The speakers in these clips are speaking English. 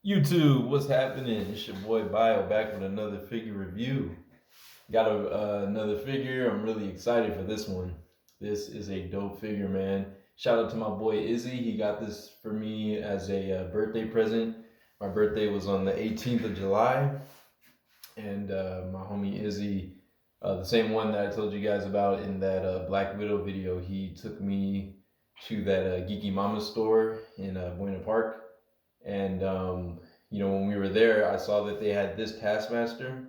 YouTube, what's happening? It's your boy Bio back with another figure review. Got another figure. I'm really excited for this one. This is a dope figure, man. Shout out to my boy Izzy. He got this for me as a birthday present. My birthday was on the 18th of July, and my homie Izzy, the same one that I told you guys about in that Black Widow video, he took me to that Geeky Mama store in Buena Park. And when we were there, I saw that they had this Taskmaster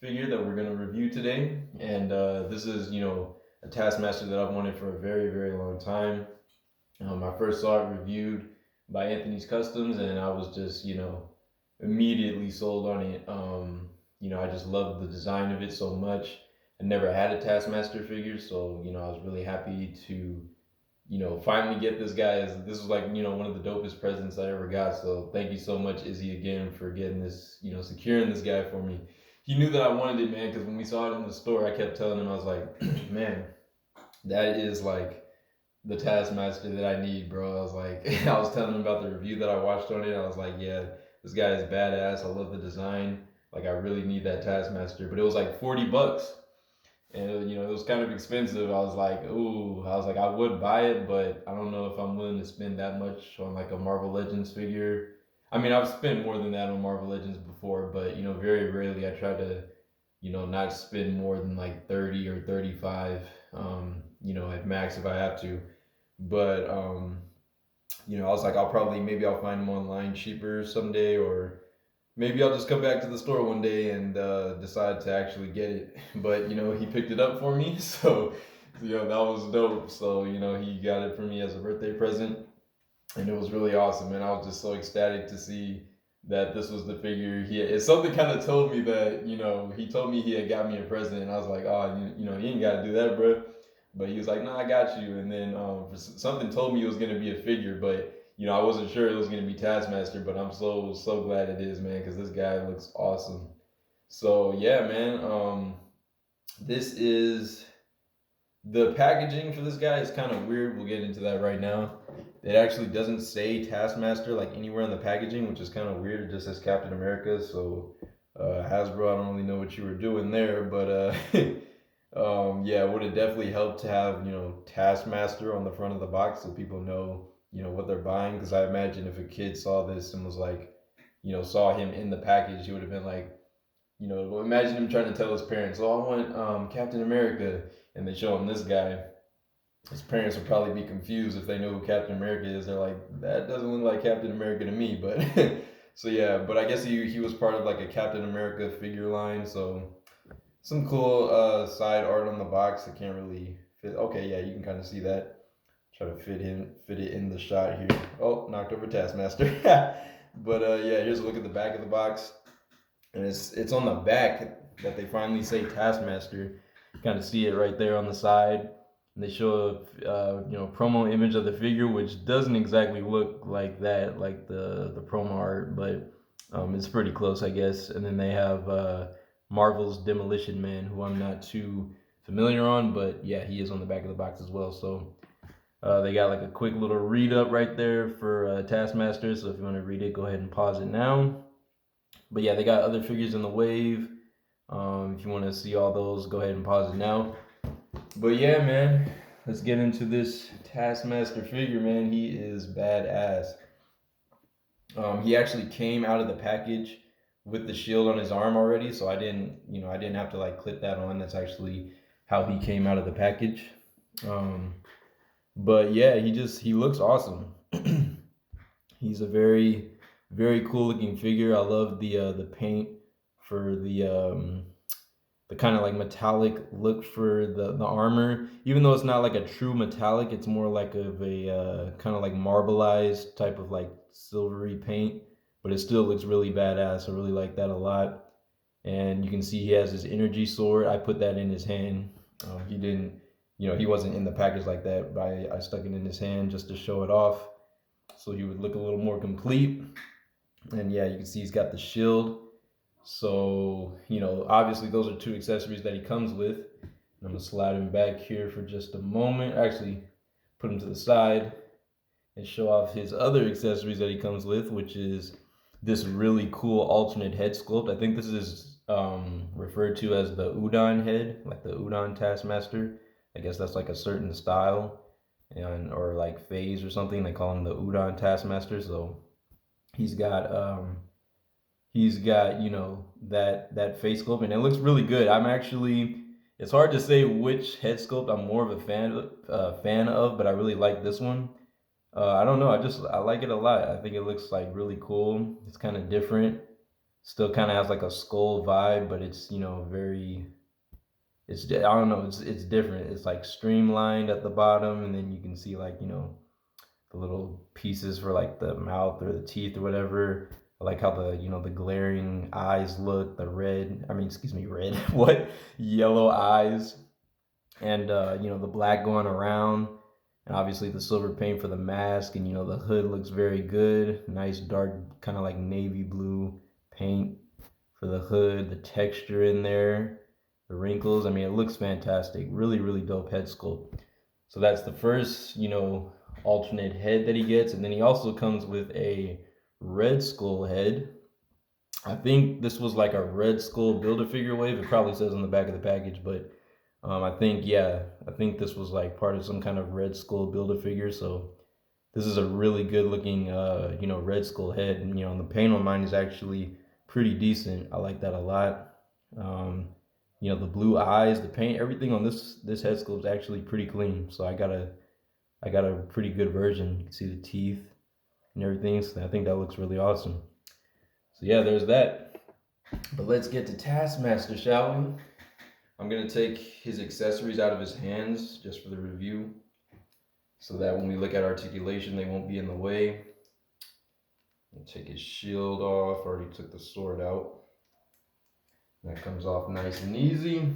figure that we're gonna review today. And this is a Taskmaster that I've wanted for a very very long time. I first saw it reviewed by Anthony's Customs, and I was just immediately sold on it. I just loved the design of it so much. I never had a Taskmaster figure, so I was really happy to finally get this guy. This was like, one of the dopest presents I ever got. So thank you so much, Izzy, again for getting this, securing this guy for me. He knew that I wanted it, man, because when we saw it in the store, I kept telling him, I was like, man, that is like the Taskmaster that I need, bro. I was like, I was telling him about the review that I watched on it. I was like, yeah, this guy is badass. I love the design. Like, I really need that Taskmaster. But it was like $40. And it was kind of expensive. I was like, ooh, I was like, I would buy it, but I don't know if I'm willing to spend that much on like a Marvel Legends figure. I mean, I've spent more than that on Marvel Legends before, but very rarely I try to, not spend more than like 30 or 35, at max if I have to. But I was like, maybe I'll find them online cheaper someday, or maybe I'll just come back to the store one day and decide to actually get it. But he picked it up for me, so that was dope. So he got it for me as a birthday present, and it was really awesome. And I was just so ecstatic to see that this was the figure he had. It's something kind of told me that he told me he had got me a present, and I was like, oh, you ain't got to do that, bro. But he was like, no, I got you. And then something told me it was gonna be a figure, but I wasn't sure it was gonna be Taskmaster. But I'm so glad it is, man, because this guy looks awesome. So yeah, man. This is the packaging for this guy is kind of weird. We'll get into that right now. It actually doesn't say Taskmaster like anywhere in the packaging, which is kind of weird. It just says Captain America. So Hasbro, I don't really know what you were doing there, but yeah, it would have definitely helped to have Taskmaster on the front of the box so people know what they're buying. Because I imagine if a kid saw this and was like, saw him in the package, he would have been like, imagine him trying to tell his parents, "Oh, I want Captain America," and they show him this guy. His parents would probably be confused if they know who Captain America is. They're like, "That doesn't look like Captain America to me." But so yeah, but I guess he was part of like a Captain America figure line. So some cool side art on the box. I can't really fit. Okay, yeah, you can kind of see that. Try to fit it in the shot here. Oh, knocked over Taskmaster. But yeah, here's a look at the back of the box, and it's on the back that they finally say Taskmaster. You kind of see it right there on the side. And they show a promo image of the figure, which doesn't exactly look like that, like the promo art, but it's pretty close, I guess. And then they have Marvel's Demolition Man, who I'm not too familiar on, but yeah, he is on the back of the box as well. So they got like a quick little read up right there for Taskmaster. So if you want to read it, go ahead and pause it now. But yeah, they got other figures in the wave. If you want to see all those, go ahead and pause it now. But yeah, man, let's get into this Taskmaster figure, man. He is badass. He actually came out of the package with the shield on his arm already, so I didn't have to like clip that on. That's actually how he came out of the package. But yeah, he looks awesome. He's a very very cool looking figure. I love the paint for the kind of like metallic look for the armor. Even though it's not like a true metallic, it's more like of a kind of like marbleized type of like silvery paint, but it still looks really badass. I really like that a lot. And you can see he has his energy sword. I put that in his hand. He didn't, he wasn't in the package like that, but I stuck it in his hand just to show it off, so he would look a little more complete. And yeah, you can see he's got the shield. So, obviously those are two accessories that he comes with. I'm going to slide him back here for just a moment. Actually, put him to the side and show off his other accessories that he comes with, which is this really cool alternate head sculpt. I think this is referred to as the Udon head, like the Udon Taskmaster. I guess that's like a certain style and or like phase or something. They call him the Udon Taskmaster. So he's got you know that face sculpt and it looks really good. I'm actually it's hard to say which head sculpt I'm more of a fan of, but I really like this one. I don't know. I like it a lot. I think it looks like really cool. It's kind of different. Still kind of has like a skull vibe, but it's you know very. I don't know. It's different. It's like streamlined at the bottom, and then you can see like you know the little pieces for like the mouth or the teeth or whatever. I like how the you know the glaring eyes look. The red. I mean, excuse me, red. What? Yellow eyes, and you know the black going around and obviously the silver paint for the mask, and you know the hood looks very good. Nice dark kind of like navy blue paint for the hood, the texture in there, the wrinkles. I mean, it looks fantastic. Really dope head sculpt. So that's the first, you know, alternate head that he gets, and then he also comes with a Red Skull head. I think this was like a Red Skull Build-A-Figure wave. It probably says on the back of the package, but I think I think this was like part of some kind of Red Skull Build-A-Figure. So this is a really good looking, you know, Red Skull head, and you know, the paint on mine is actually pretty decent. I like that a lot. You know, the blue eyes, the paint, everything on this head sculpt is actually pretty clean. So I got a pretty good version. You can see the teeth and everything. So I think that looks really awesome. So yeah, there's that. But let's get to Taskmaster, shall we? I'm going to take his accessories out of his hands just for the review so that when we look at articulation, they won't be in the way. I'll take his shield off. Already took the sword out. That comes off nice and easy.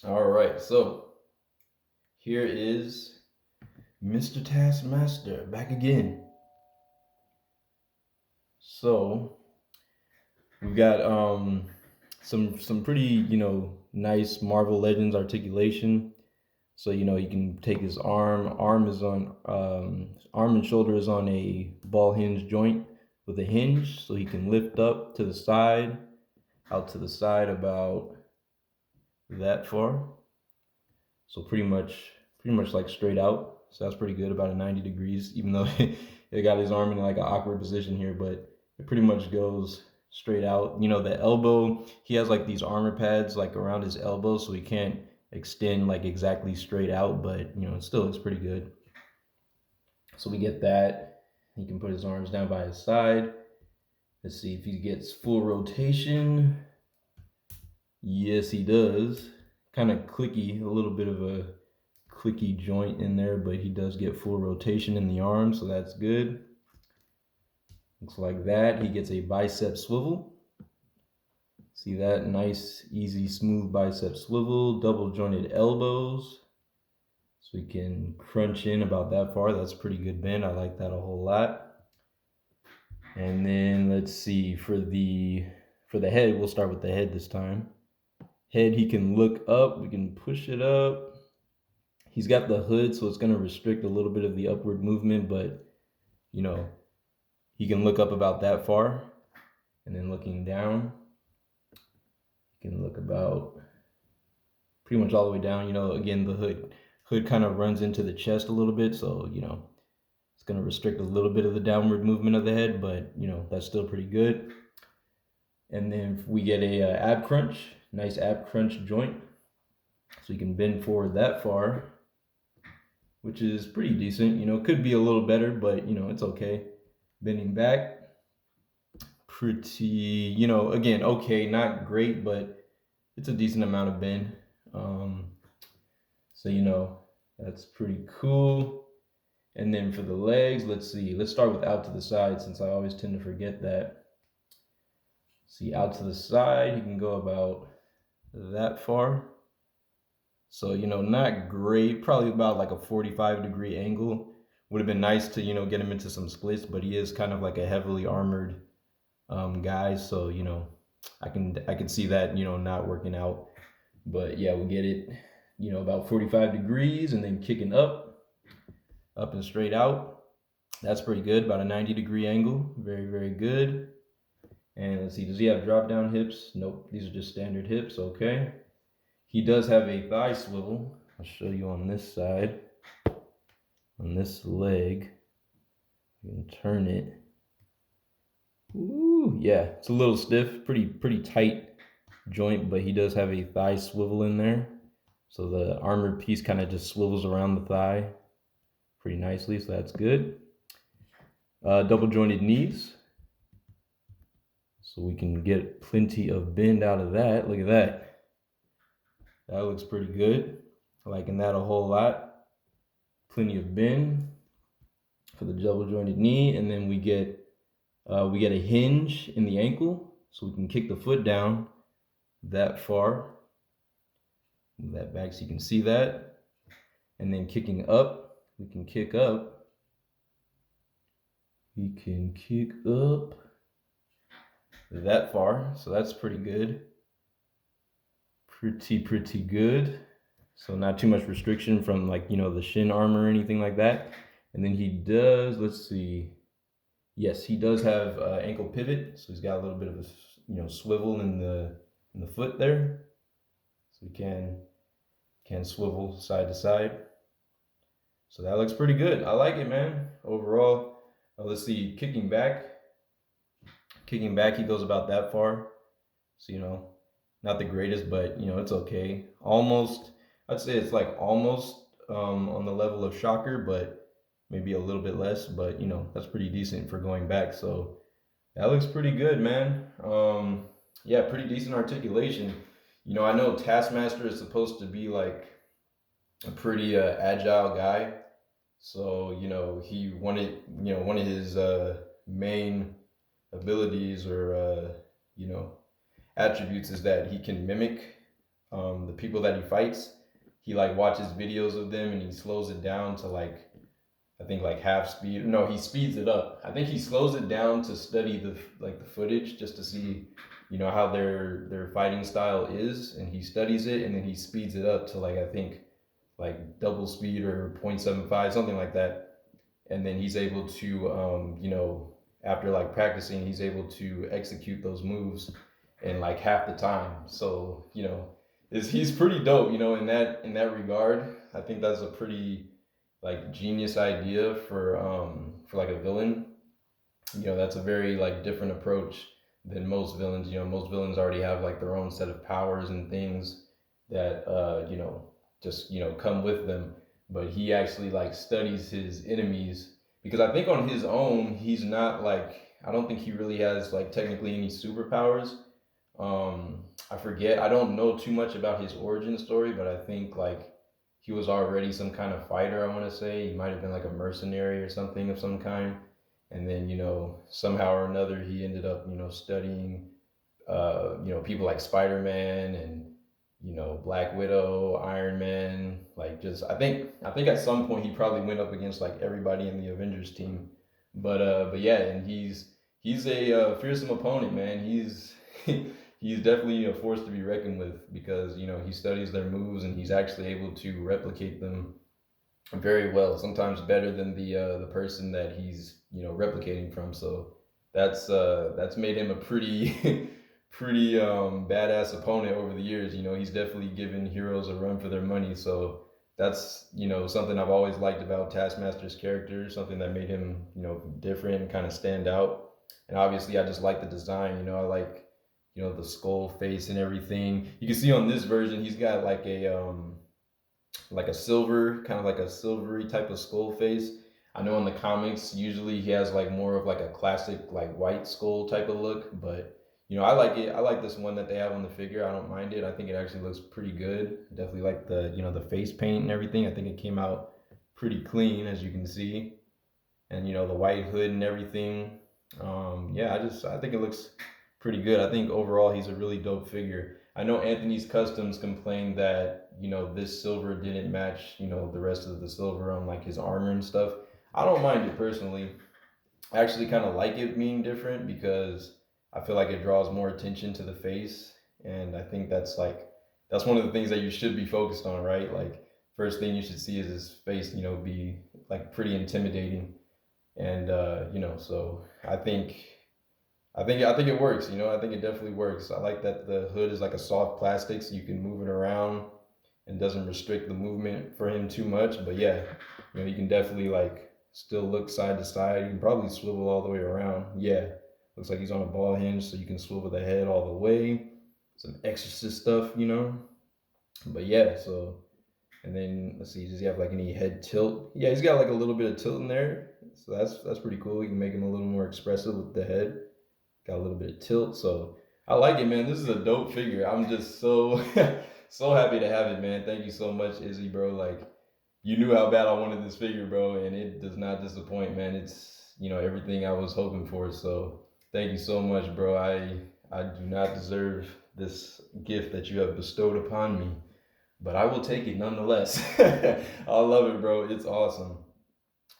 All right, so here is Mr. Taskmaster back again. So we've got some pretty, you know, nice Marvel Legends articulation. So you know you can take his arm is on arm and shoulder is on a ball hinge joint with a hinge, so he can lift up to the side, out to the side about that far. So pretty much like straight out. So that's pretty good, about a 90 degrees, even though it got his arm in like an awkward position here, but it pretty much goes straight out. You know, the elbow, he has like these armor pads like around his elbow, so he can't extend like exactly straight out, but you know, it still looks pretty good. So we get that. He can put his arms down by his side. Let's see if he gets full rotation. Yes, he does. Kind of clicky, a little bit of a clicky joint in there, but he does get full rotation in the arm, so that's good. Looks like that. He gets a bicep swivel. See that? Nice, easy, smooth bicep swivel, double jointed elbows. So he can crunch in about that far. That's pretty good bend. I like that a whole lot. And then let's see, for the head, we'll start with the head this time. Head, he can look up. We can push it up. He's got the hood, so it's going to restrict a little bit of the upward movement, but, you know, he can look up about that far. And then looking down, he can look about pretty much all the way down. You know, again, the hood kind of runs into the chest a little bit, so, you know, it's going to restrict a little bit of the downward movement of the head, but, you know, that's still pretty good. And then we get a ab crunch, nice ab crunch joint. So you can bend forward that far, which is pretty decent. You know, could be a little better, but, you know, it's okay. Bending back, pretty, you know, again, okay, not great, but it's a decent amount of bend. So, you know, that's pretty cool. And then for the legs, let's see. Let's start with out to the side, since I always tend to forget that. See, out to the side, he can go about that far. So, you know, not great, probably about like a 45-degree angle. Would have been nice to, you know, get him into some splits, but he is kind of like a heavily armored guy. So, you know, I can see that, you know, not working out. But yeah, we'll get it, you know, about 45 degrees and then kicking up. up and straight out. That's pretty good, about a 90-degree angle. Very, very good. And let's see, does he have drop down hips? Nope, these are just standard hips, okay. He does have a thigh swivel. I'll show you on this side. On this leg, you can turn it. Ooh, yeah, it's a little stiff, pretty tight joint, but he does have a thigh swivel in there. So the armored piece kind of just swivels around the thigh pretty nicely, so that's good. Double jointed knees. So we can get plenty of bend out of that. Look at that. That looks pretty good. Liking that a whole lot. Plenty of bend for the double jointed knee, and then we get a hinge in the ankle, so we can kick the foot down that far. Move that back so you can see that. And then kicking up, we can kick up. We can kick up that far, so that's pretty good. Pretty good. So not too much restriction from, like, you know, the shin armor or anything like that. And then he does, let's see, yes, he does have ankle pivot, so he's got a little bit of a, you know, swivel in the foot there, so he can swivel side to side. So that looks pretty good. I like it, man. Overall, let's see, kicking back, he goes about that far. So, you know, not the greatest, but, you know, it's okay. Almost, I'd say it's like almost on the level of Shocker, but maybe a little bit less. But, you know, that's pretty decent for going back. So that looks pretty good, man. Yeah, pretty decent articulation. You know, I know Taskmaster is supposed to be like a pretty agile guy. So, you know, he wanted, you know, one of his main abilities or, you know, attributes is that he can mimic the people that he fights. He like watches videos of them and he slows it down to like, I think like half speed. No, he speeds it up. I think he slows it down to study the footage just to see, you know, how their fighting style is, and he studies it and then he speeds it up to like, I think like double speed or 0.75, something like that. And then he's able to you know, after like practicing, he's able to execute those moves in like half the time. So, you know, he's pretty dope, you know, in that regard. I think that's a pretty like genius idea for like a villain. You know, that's a very like different approach than most villains. You know, most villains already have like their own set of powers and things that you know, just, you know, come with them. But he actually like studies his enemies, because I think on his own he's not like, I don't think he really has like technically any superpowers. I forget. I don't know too much about his origin story, but I think like he was already some kind of fighter. I want to say he might have been like a mercenary or something of some kind, and then, you know, somehow or another he ended up, you know, studying, you know, people like Spider-Man and, you know, Black Widow, Iron Man. Like, just I think at some point he probably went up against like everybody in the Avengers team. But yeah, and he's a fearsome opponent, man. He's he's definitely a force to be reckoned with, because, you know, he studies their moves and he's actually able to replicate them very well, sometimes better than the person that he's, you know, replicating from. So that's made him a pretty pretty badass opponent over the years. You know, he's definitely given heroes a run for their money. So that's, you know, something I've always liked about Taskmaster's character, something that made him, you know, different and kind of stand out. And obviously I just like the design. You know, I like, you know, the skull face and everything. You can see on this version he's got like a silver, kind of like a silvery type of skull face. I know in the comics usually he has like more of like a classic like white skull type of look, but, you know, I like it. I like this one that they have on the figure. I don't mind it. I think it actually looks pretty good. Definitely like the, you know, the face paint and everything. I think it came out pretty clean, as you can see, and, you know, the white hood and everything. Yeah, I think it looks pretty good. I think overall he's a really dope figure. I know Anthony's Customs complained that, you know, this silver didn't match, you know, the rest of the silver on like his armor and stuff. I don't mind it personally. I actually kind of like it being different, because I feel like it draws more attention to the face, and I think that's like, that's one of the things that you should be focused on, right? Like, first thing you should see is his face, you know, be like pretty intimidating. And you know, so I think it works. You know, I think it definitely works. I like that the hood is like a soft plastic, so you can move it around and doesn't restrict the movement for him too much. But yeah, you know, you can definitely like still look side to side. You can probably swivel all the way around. Yeah, looks like he's on a ball hinge, so you can swivel the head all the way. Some exorcist stuff, you know. But yeah, so and then let's see, does he have like any head tilt? Yeah, he's got like a little bit of tilt in there, so that's pretty cool. You can make him a little more expressive with the head. Got a little bit of tilt, so I like it, man. This is a dope figure. I'm just so so happy to have it, man. Thank you so much, Izzy, bro. Like you knew how bad I wanted this figure, bro, and it does not disappoint, man. It's you know everything I was hoping for. So thank you so much, bro. I do not deserve this gift that you have bestowed upon me, but I will take it nonetheless. I love it, bro. It's awesome.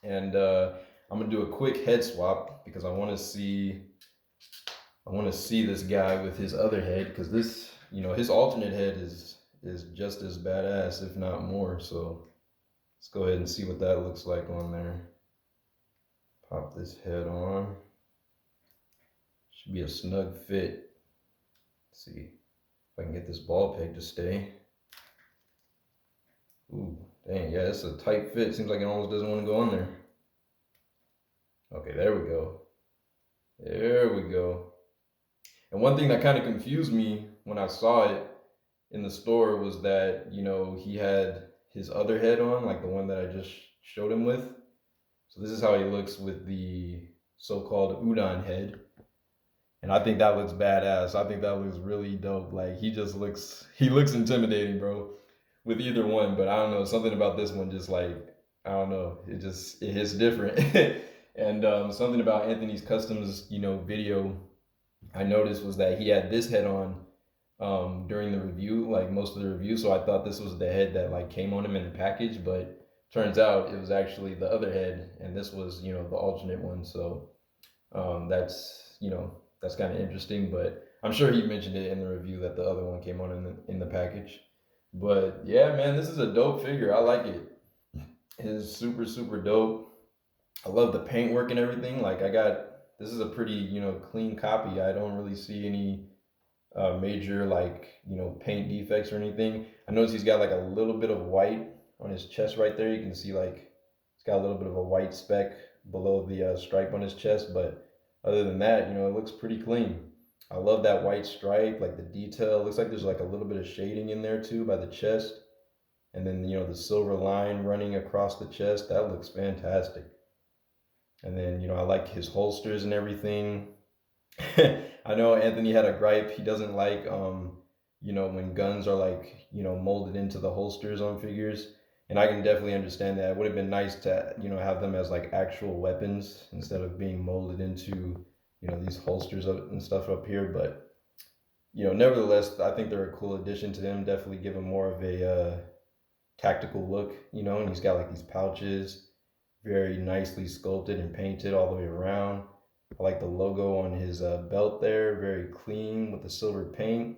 And I'm gonna do a quick head swap because I want to see this guy with his other head because this, you know, his alternate head is just as badass, if not more. So let's go ahead and see what that looks like on there. Pop this head on. Should be a snug fit. Let's see if I can get this ball peg to stay. Ooh, dang, yeah, it's a tight fit. Seems like it almost doesn't want to go on there. Okay, there we go. There we go. And one thing that kind of confused me when I saw it in the store was that, you know, he had his other head on, like the one that I just showed him with. So this is how he looks with the so-called Udon head. And I think that looks badass. I think that looks really dope. Like he looks intimidating, bro, with either one. But I don't know, something about this one just like, I don't know, it hits different. And something about Anthony's Customs, you know, video I noticed was that he had this head on during the review, like most of the review. So I thought this was the head that like came on him in the package, but turns out it was actually the other head, and this was, you know, the alternate one. So that's, you know, that's kind of interesting. But I'm sure he mentioned it in the review that the other one came on in the package. But yeah, man, this is a dope figure. I like it. It is super super dope. I love the paintwork and everything. Like this is a pretty, you know, clean copy. I don't really see any major like, you know, paint defects or anything. I notice he's got like a little bit of white on his chest right there. You can see like it's got a little bit of a white speck below the stripe on his chest, but other than that, you know, it looks pretty clean. I love that white stripe, like the detail. It looks like there's like a little bit of shading in there too by the chest. And then, you know, the silver line running across the chest, that looks fantastic. And then, you know, I like his holsters and everything. I know Anthony had a gripe. He doesn't like, you know, when guns are like, you know, molded into the holsters on figures. And I can definitely understand that. It would have been nice to, you know, have them as like actual weapons instead of being molded into, you know, these holsters and stuff up here. But, you know, nevertheless, I think they're a cool addition to him. Definitely give him more of a tactical look, you know, and he's got like these pouches, very nicely sculpted and painted all the way around. I like the logo on his belt there, very clean with the silver paint.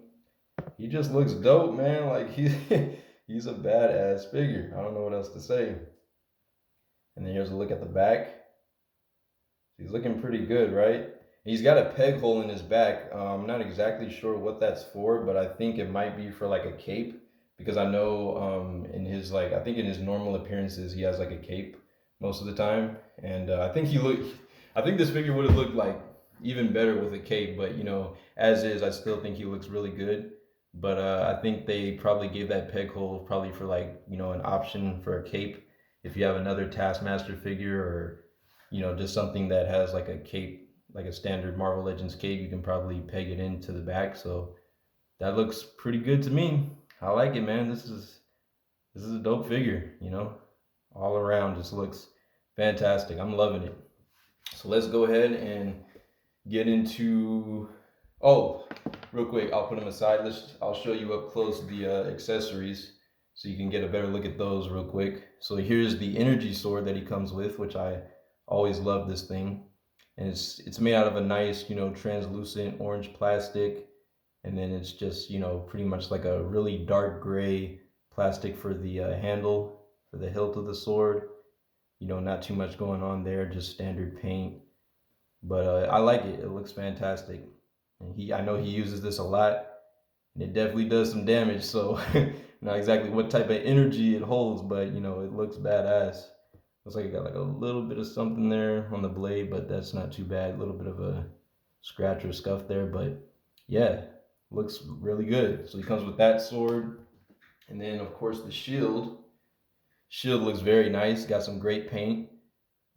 He just looks dope, man. Like he's a badass figure. I don't know what else to say. And then here's a look at the back. He's looking pretty good, right? He's got a peg hole in his back. I'm not exactly sure what that's for, but I think it might be for like a cape, because I know in his like, I think in his normal appearances he has like a cape most of the time, and I think this figure would have looked like even better with a cape, but you know, as is, I still think he looks really good. But I think they probably gave that peg hole probably for like, you know, an option for a cape if you have another Taskmaster figure, or you know, just something that has like a cape, like a standard Marvel Legends cape, you can probably peg it into the back. So that looks pretty good to me. I like it, man. This is a dope figure, you know, all around just looks fantastic. I'm loving it. So let's go ahead and get into, oh, real quick, I'll put them aside. I'll show you up close the accessories so you can get a better look at those real quick. So here's the energy sword that he comes with, which I always love this thing. And it's made out of a nice, you know, translucent orange plastic. And then it's just, you know, pretty much like a really dark gray plastic for the handle, for the hilt of the sword. You know, not too much going on there, just standard paint. But I like it. It looks fantastic. And I know he uses this a lot, and it definitely does some damage. So not exactly what type of energy it holds, but you know, it looks badass. Looks like it got like a little bit of something there on the blade, but that's not too bad. A little bit of a scratch or scuff there, but yeah, looks really good. So he comes with that sword, and then of course the shield. Shield looks very nice. Got some great paint.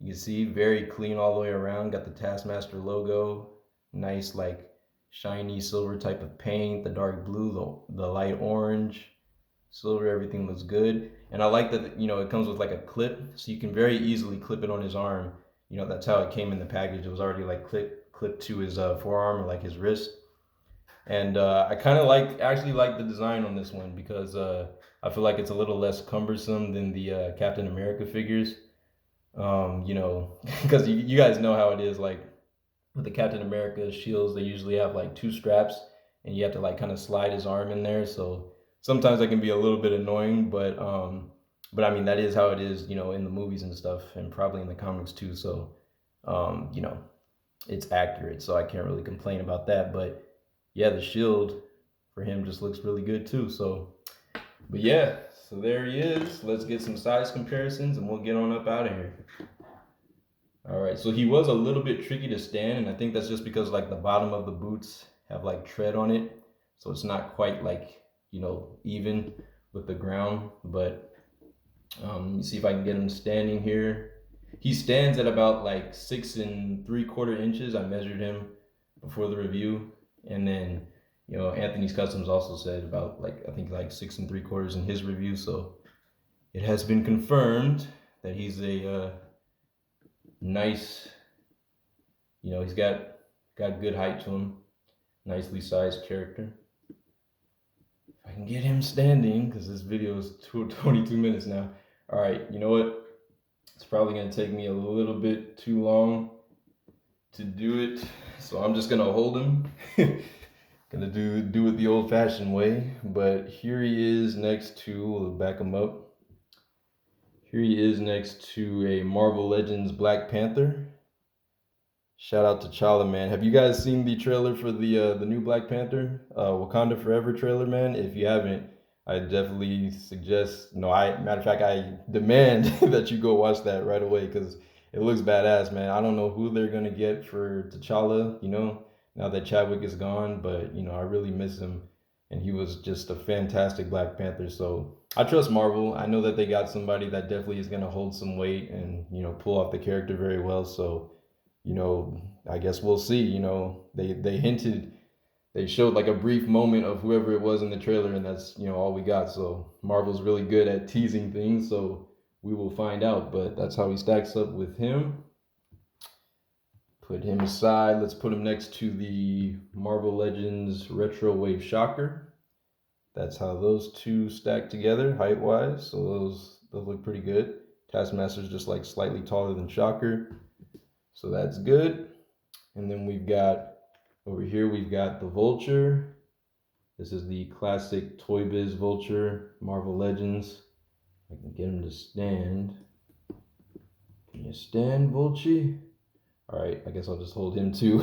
You can see very clean all the way around. Got the Taskmaster logo. Nice like shiny silver type of paint. The dark blue, the light orange, silver. Everything looks good. And I like that, you know, it comes with like a clip, so you can very easily clip it on his arm. You know, that's how it came in the package. It was already like clipped to his forearm or like his wrist. And I kind of actually like the design on this one because I feel like it's a little less cumbersome than the Captain America figures. You know, because you guys know how it is. Like with the Captain America shields, they usually have like two straps, and you have to like kind of slide his arm in there. So sometimes that can be a little bit annoying, but I mean that is how it is, you know, in the movies and stuff, and probably in the comics too. So you know, it's accurate, so I can't really complain about that. But yeah, the shield for him just looks really good too. So, but yeah, so there he is. Let's get some size comparisons and we'll get on up out of here. All right, so he was a little bit tricky to stand, and I think that's just because like the bottom of the boots have like tread on it, so it's not quite like, you know, even with the ground. But let me see if I can get him standing here. He stands at about like 6 3/4 inches. I measured him before the review, and then, you know, Anthony's Customs also said about like, I think like 6 3/4 in his review. So it has been confirmed that he's a nice, you know, he's got good height to him, nicely sized character. If I can get him standing, because this video is 22 minutes now. All right, you know what? It's probably gonna take me a little bit too long to do it, so I'm just gonna hold him. Gonna do it the old-fashioned way. But here he is next to, we'll back him up. Here he is next to a Marvel Legends Black Panther. Shout out to T'Challa, man. Have you guys seen the trailer for the new Black Panther, Wakanda Forever trailer, man? If you haven't, I definitely suggest. No, matter of fact, I demand that you go watch that right away because it looks badass, man. I don't know who they're gonna get for T'Challa, you know, now that Chadwick is gone, but you know, I really miss him, and he was just a fantastic Black Panther. So I trust Marvel. I know that they got somebody that definitely is gonna hold some weight and, you know, pull off the character very well. So, you know, I guess we'll see. You know, they hinted, they showed like a brief moment of whoever it was in the trailer, and that's, you know, all we got. So Marvel's really good at teasing things, so we will find out. But that's how he stacks up with him. Put him aside. Let's put him next to the Marvel Legends Retro Wave Shocker. That's how those two stack together height-wise. So those look pretty good. Taskmaster's just like slightly taller than Shocker. So that's good. And then we've got, over here, we've got the Vulture. This is the classic Toy Biz Vulture, Marvel Legends. I can get him to stand. Can you stand, Vulture? All right, I guess I'll just hold him too.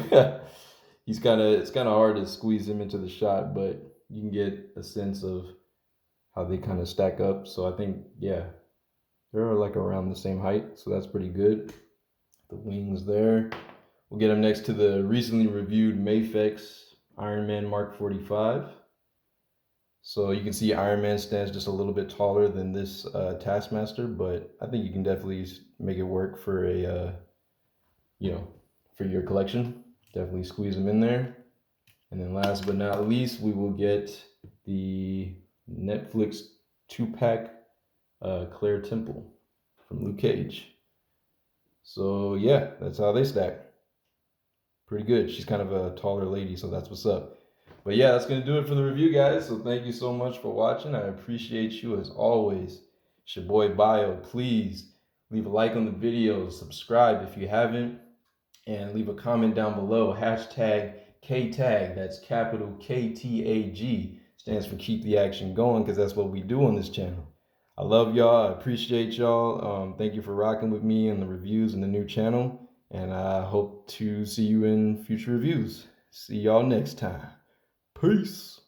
It's kind of hard to squeeze him into the shot, but you can get a sense of how they kind of stack up. So I think, yeah, they're like around the same height, so that's pretty good. The wings there. We'll get him next to the recently reviewed Mafex Iron Man Mark 45. So you can see Iron Man stands just a little bit taller than this Taskmaster, but I think you can definitely make it work for a, you know, for your collection. Definitely squeeze him in there. And then last but not least, we will get the Netflix 2-pack Claire Temple from Luke Cage. So yeah, that's how they stack. Pretty good. She's kind of a taller lady, so that's what's up. But yeah, that's going to do it for the review, guys. So thank you so much for watching. I appreciate you as always. It's your boy Bio. Please leave a like on the video, subscribe if you haven't, and leave a comment down below. Hashtag KTAG. That's capital KTAG. Stands for Keep the Action Going, because that's what we do on this channel. I love y'all. I appreciate y'all. Thank you for rocking with me and the reviews and the new channel. And I hope to see you in future reviews. See y'all next time. Peace.